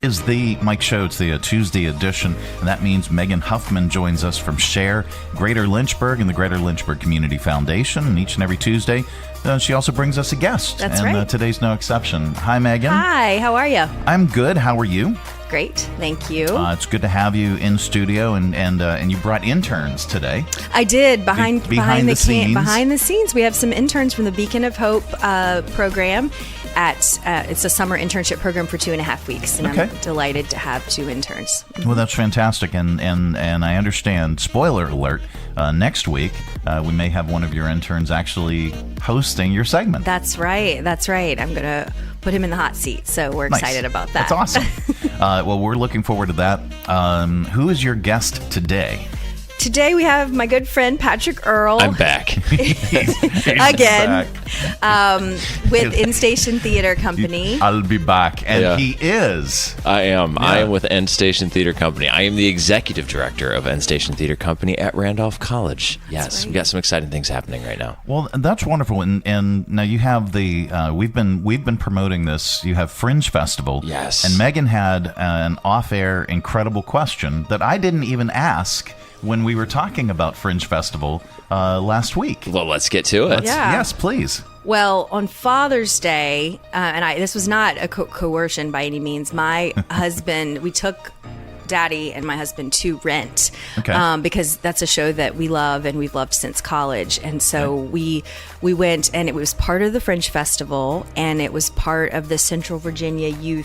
is the Mike Show. It's the Tuesday edition, and that means Megan Huffman joins us from SHARE Greater Lynchburg and the Greater Lynchburg Community Foundation, and each and every Tuesday she also brings us a guest. That's right. And today's no exception. Hi, Megan. Hi, how are you? I'm good. How are you? Great, thank you. It's good to have you in studio, and you brought interns today. I did. Behind the scenes. Behind the scenes, we have some interns from the Beacon of Hope program. It's a summer internship program for 2.5 weeks, and I'm delighted to have 2 interns. Well, that's fantastic, and I understand. Spoiler alert: next week we may have one of your interns actually hosting your segment. That's right. I'm gonna put him in the hot seat, so we're excited about that. That's awesome. Well, we're looking forward to that. Who is your guest today? Today we have my good friend Patrick Earl. I'm back. He's again, back. with Endstation Theatre Company. I'll be back. And he is. I am. Yeah. I am with Endstation Theatre Company. I am the executive director of Endstation Theatre Company at Randolph College. Yes, right. We've got some exciting things happening right now. Well, that's wonderful. And now you have the we've been promoting this. You have Fringe Festival. Yes. And Megan had an off-air incredible question that I didn't even ask when we were talking about Fringe Festival last week. Well, let's get to it. Yes, please. Well, on Father's Day, this was not a coercion by any means. My husband, we took Daddy and my husband to Rent because that's a show that we love and we've loved since college. And so we went, and it was part of the Fringe Festival, and it was part of the Central Virginia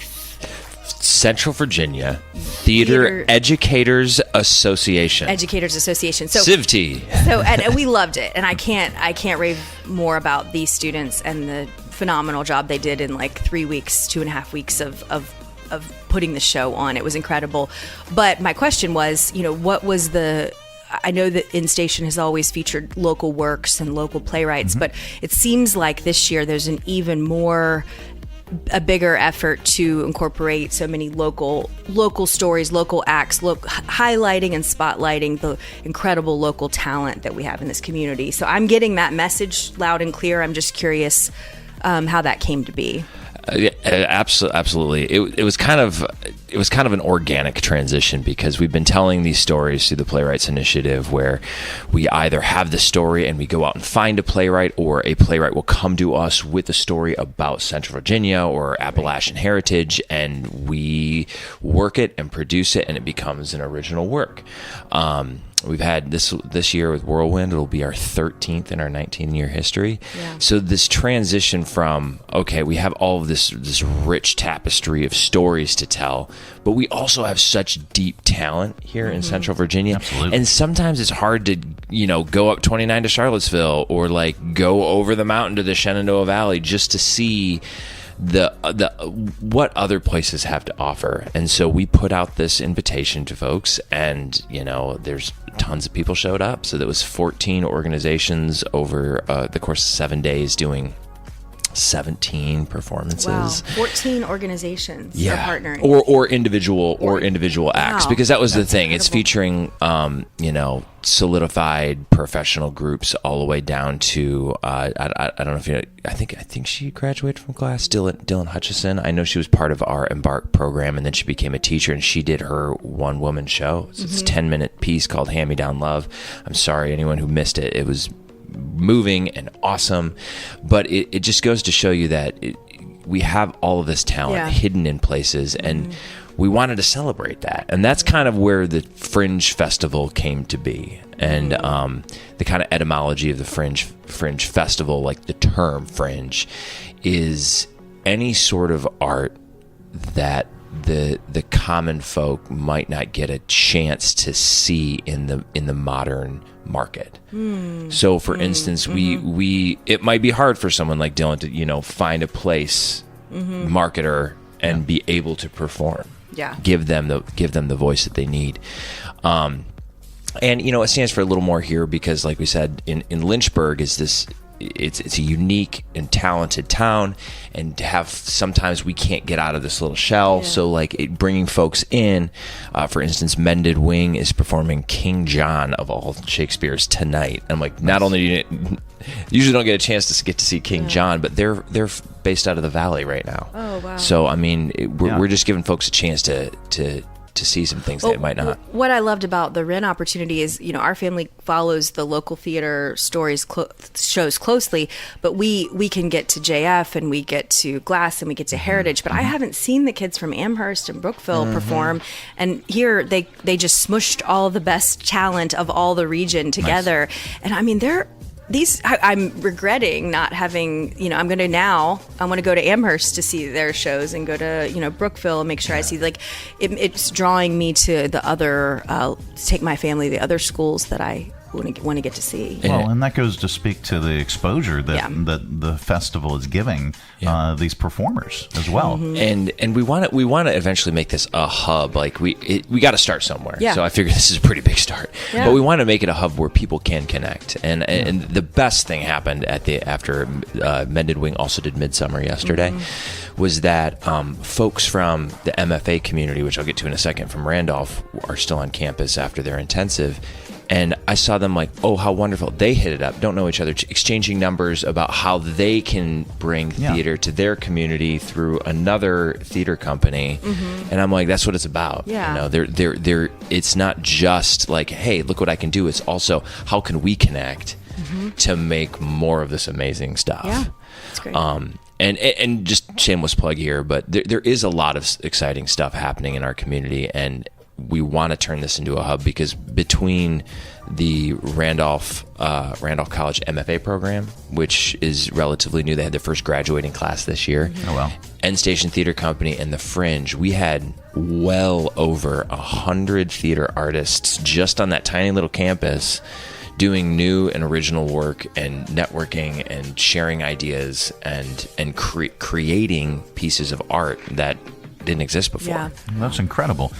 Central Virginia Theater Educators Association. So CIVT. So and we loved it, and I can't rave more about these students and the phenomenal job they did in like 3 weeks, 2.5 weeks of putting the show on. It was incredible. But my question was, what was I know that Endstation has always featured local works and local playwrights, but it seems like this year there's a bigger effort to incorporate so many local stories, local acts, highlighting and spotlighting the incredible local talent that we have in this community. So I'm getting that message loud and clear. I'm just curious how that came to be. Absolutely. It was kind of an organic transition, because we've been telling these stories through the Playwrights Initiative, where we either have the story and we go out and find a playwright, or a playwright will come to us with a story about Central Virginia or Appalachian heritage, and we work it and produce it, and it becomes an original work. We've had this year with Whirlwind, it'll be our 13th in our 19-year history. Yeah. So this transition from, we have all of this rich tapestry of stories to tell, but we also have such deep talent here in Central Virginia. Absolutely. And sometimes it's hard to, go up 29 to Charlottesville, or like go over the mountain to the Shenandoah Valley just to see the what other places have to offer. And so we put out this invitation to folks, and there's tons of people showed up. So there was 14 organizations over the course of 7 days doing 17 performances. Wow, 14 organizations are partnering, or individual acts, because that was the thing. Incredible. It's featuring solidified professional groups all the way down to I don't know if you know, I think she graduated from class, Dylan Hutchison. I know she was part of our Embark program, and then she became a teacher, and she did her one-woman show. It's a 10-minute piece called Hand Me Down Love. I'm sorry anyone who missed it. It was moving and awesome, but it just goes to show you that we have all of this talent hidden in places, and we wanted to celebrate that. And that's kind of where the Fringe Festival came to be. And the kind of etymology of the Fringe Festival, like the term fringe, is any sort of art that the common folk might not get a chance to see in the modern market. So for instance, we it might be hard for someone like Dylan to find a place, marketer, and be able to perform. Give them the voice that they need. And it stands for a little more here, because like we said, in Lynchburg is this it's a unique and talented town, and to have sometimes we can't get out of this little shell. So like bringing folks in, for instance, Mended Wing is performing King John of all Shakespeare's tonight. I'm like, not only do you usually don't get a chance to get to see King John, but they're based out of the Valley right now. Oh wow! So I mean, we're just giving folks a chance to see some things they might not. What I loved about the Rent opportunity is, our family follows the local theater stories shows closely, but we can get to JF and we get to Glass and we get to Heritage, but I haven't seen the kids from Amherst and Brookville perform, and here they just smushed all the best talent of all the region together. Nice. And I mean, I'm regretting not having, I want to go to Amherst to see their shows and go to, Brookville and make sure I see, it's drawing me to the other, take my family to the other schools that I want to get to see. Well, and that goes to speak to the exposure that the festival is giving these performers as well. Mm-hmm. And we want to eventually make this a hub. Like we got to start somewhere. Yeah. So I figure this is a pretty big start. Yeah. But we want to make it a hub where people can connect. And the best thing happened after Mended Wing also did Midsummer yesterday, was that folks from the MFA community, which I'll get to in a second, from Randolph, are still on campus after their intensive. And I saw them like, oh, how wonderful. They hit it up, don't know each other, exchanging numbers about how they can bring theater to their community through another theater company. Mm-hmm. And I'm like, that's what it's about. Yeah. They're it's not just like, hey, look what I can do. It's also, how can we connect to make more of this amazing stuff? Yeah, that's great. And just shameless plug here, but there is a lot of exciting stuff happening in our community, and we want to turn this into a hub because between the Randolph College MFA program, which is relatively new, they had their first graduating class this year. Oh wow! Endstation Theatre Company and the Fringe, we had well over 100 theater artists just on that tiny little campus doing new and original work and networking and sharing ideas and creating pieces of art that didn't exist before. Yeah. That's incredible.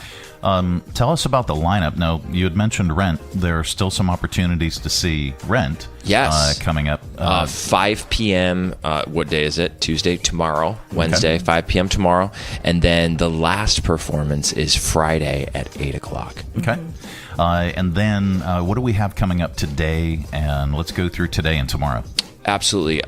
Tell us about the lineup. Now, you had mentioned Rent. There are still some opportunities to see Rent. Yes. Coming up. 5 p.m. What day is it? Tuesday, tomorrow, Wednesday, 5 p.m. tomorrow. And then the last performance is Friday at 8 o'clock. Okay. And then what do we have coming up today? And let's go through today and tomorrow. Absolutely.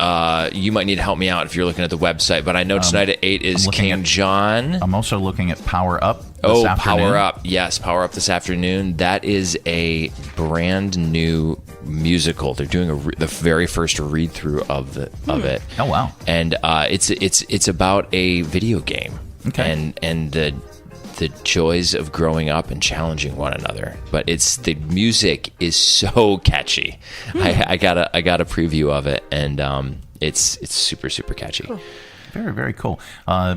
You might need to help me out if you're looking at the website, but I know tonight at 8 is King John. I'm also looking at Power Up this afternoon. Power Up. Yes, Power Up this afternoon. That is a brand new musical. They're doing the very first read-through of it. Oh, wow. And it's about a video game. Okay. And the joys of growing up and challenging one another, but the music is so catchy. I got a preview of it, and it's super super catchy. Cool. Very, very cool.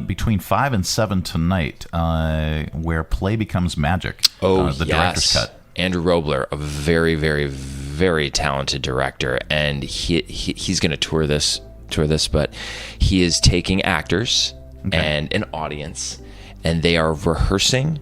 Between 5 and 7 tonight, where Play Becomes Magic. The director's cut. Andrew Robler, a very very very talented director, and he's going to tour this, but he is taking actors and an audience, and they are rehearsing,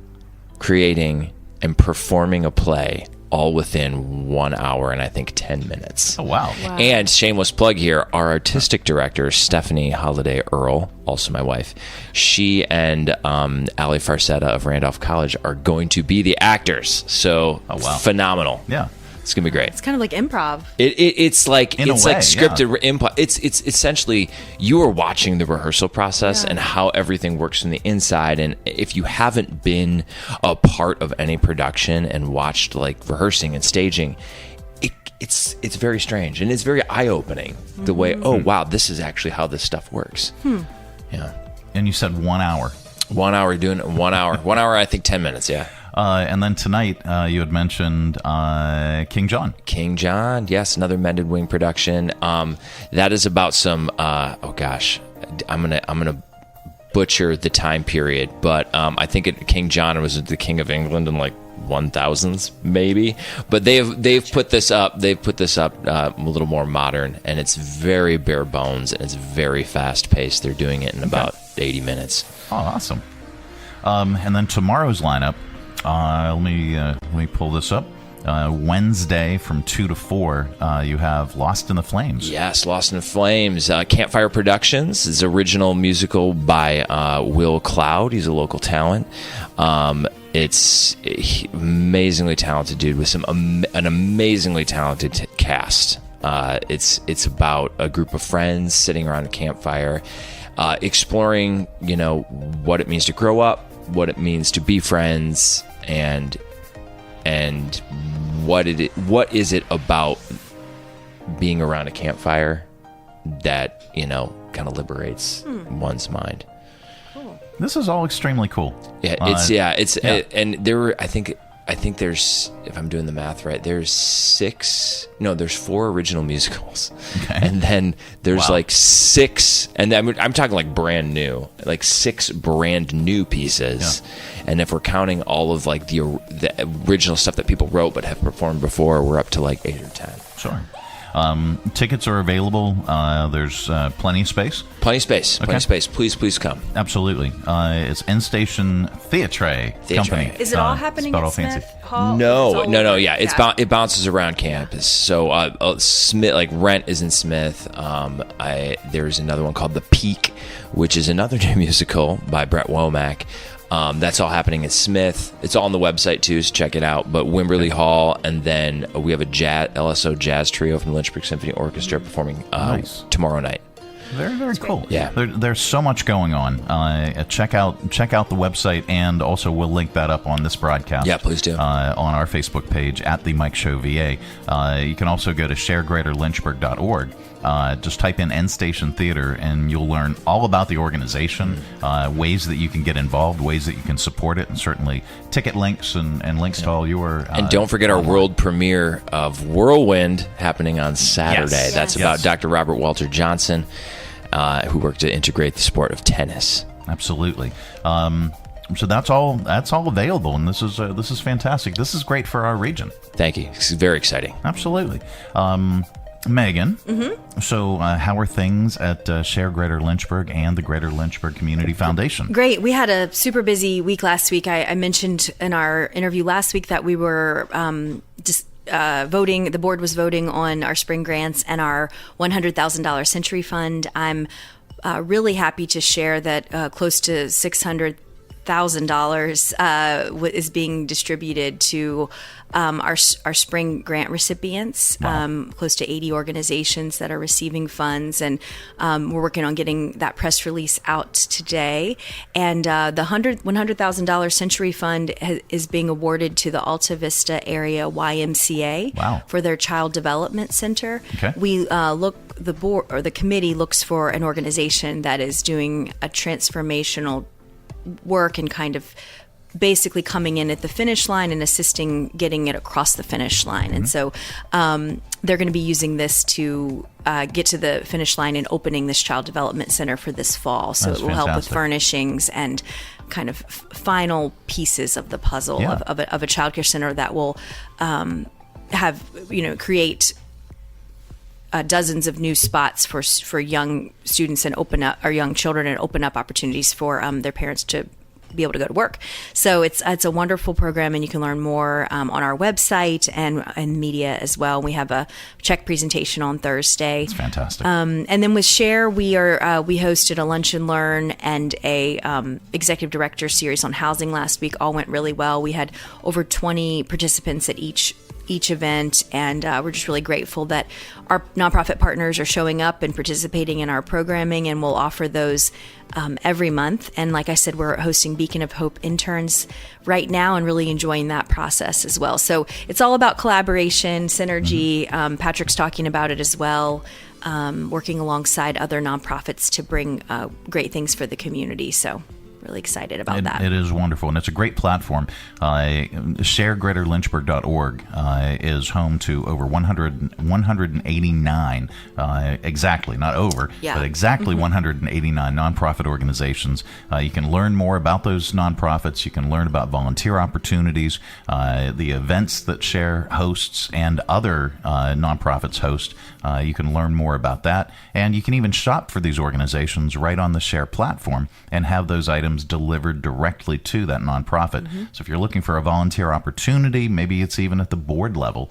creating, and performing a play all within 1 hour and I think 10 minutes. Oh, wow. And shameless plug here, our artistic director, Stephanie Holliday Earl, also my wife, she and Ali Farcetta of Randolph College are going to be the actors. So phenomenal. Yeah. It's going to be great. It's kind of like improv. It's like scripted improv. It's essentially you are watching the rehearsal process and how everything works from the inside. And if you haven't been a part of any production and watched like rehearsing and staging, it's very strange and it's very eye-opening. The way, oh wow, this is actually how this stuff works. Yeah. And you said 1 hour. 1 hour doing it. 1 hour. 1 hour. I think 10 minutes. Yeah. And then tonight, you had mentioned King John. King John, yes, another Mended Wing production. That is about some. I'm gonna butcher the time period, but I think King John was the King of England in like 1000s maybe. But they've put this up. They've put this up a little more modern, and it's very bare bones and it's very fast paced. They're doing it in about 80 minutes. Oh, awesome. And then tomorrow's lineup. Let me pull this up. Wednesday from 2 to 4, you have Lost in the Flames. Yes, Lost in the Flames. Campfire Productions is original musical by Will Cloud. He's a local talent. It's amazingly talented dude with an amazingly talented cast. It's about a group of friends sitting around a campfire, exploring, what it means to grow up, what it means to be friends, and what is it about being around a campfire that kind of liberates one's mind. This is all extremely cool. Yeah, and there were, I think there's, if I'm doing the math right, there's 4 original musicals. Okay. And then there's like 6, and I'm talking like brand new, like 6 brand new pieces. Yeah. And if we're counting all of like the original stuff that people wrote but have performed before, we're up to like 8 or 10. Sure. Tickets are available. There's plenty of space. Plenty of space. Please come. Absolutely. It's Endstation Theatre Company. Is it all happening at Smith Hall? No. Yeah, it bounces around campus. So Smith, like Rent, is in Smith. There's another one called The Peak, which is another new musical by Brett Womack. That's all happening at Smith. It's all on the website too, so check it out. But Wimberley Hall, and then we have a LSO jazz trio from the Lynchburg Symphony Orchestra performing tomorrow night. Very, very cool. Yeah, there's so much going on. Check out the website, and also we'll link that up on this broadcast. Yeah, please do. On our Facebook page at the Mike Show VA. You can also go to sharegreaterlynchburg.org. Just type in Endstation Theatre, and you'll learn all about the organization, ways that you can get involved, ways that you can support it, and certainly ticket links and links to all your... and don't forget our world premiere of Whirlwind happening on Saturday. Yes. That's about Dr. Robert Walter Johnson, who worked to integrate the sport of tennis. Absolutely. So that's all available, and this is fantastic. This is great for our region. Thank you. It's very exciting. Absolutely. Megan, so how are things at Share Greater Lynchburg and the Greater Lynchburg Community Foundation? Great. We had a super busy week last week. I mentioned in our interview last week that we were voting. The board was voting on our spring grants and our $100,000 Century Fund. I'm really happy to share that close to $600,000 is being distributed to our spring grant recipients. Wow. Close to 80 organizations that are receiving funds, and we're working on getting that press release out today. And the $100,000 Century Fund is being awarded to the Alta Vista Area YMCA. Wow. For their Child Development Center. Okay. We the board or the committee looks for an organization that is doing a transformational work and kind of basically coming in at the finish line and assisting getting it across the finish line. Mm-hmm. And so they're going to be using this to get to the finish line and opening this Child Development Center for this fall. So That's it will help with fantastic. furnishings and kind of final pieces of the puzzle of a child care center that will create dozens of new spots for young students and young children, and open up opportunities for their parents to be able to go to work. So it's a wonderful program, and you can learn more on our website and media as well. We have a check presentation on Thursday. It's fantastic. And then with Share, we hosted a lunch and learn and a executive director series on housing last week. All went really well. We had over 20 participants at each event, and we're just really grateful that our nonprofit partners are showing up and participating in our programming, and we'll offer those every month. And like I said, we're hosting Beacon of Hope interns right now and really enjoying that process as well. So it's all about collaboration, synergy. Mm-hmm. Patrick's talking about it as well, working alongside other nonprofits to bring great things for the community. So really excited about that. It is wonderful, and it's a great platform. ShareGreaterLynchburg.org is home to over 189, exactly, not over, but exactly 189 nonprofit organizations. You can learn more about those nonprofits. You can learn about volunteer opportunities, the events that Share hosts and other nonprofits host. You can learn more about that, and you can even shop for these organizations right on the Share platform and have those items items delivered directly to that nonprofit. So if you're looking for a volunteer opportunity, maybe it's even at the board level,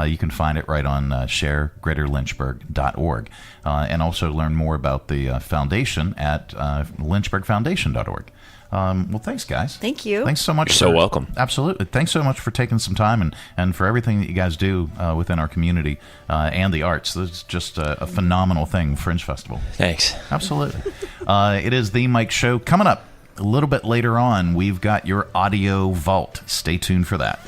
you can find it right on sharegreaterlynchburg.org. And also learn more about the foundation at lynchburgfoundation.org. Well, thanks, guys. Thank you. Thanks so much. You're so welcome. Absolutely. Thanks so much for taking some time and for everything that you guys do within our community and the arts. This is just a phenomenal thing, Fringe Festival. Thanks. Absolutely. It is The Mike Show. Coming up a little bit later on, we've got your audio vault. Stay tuned for that.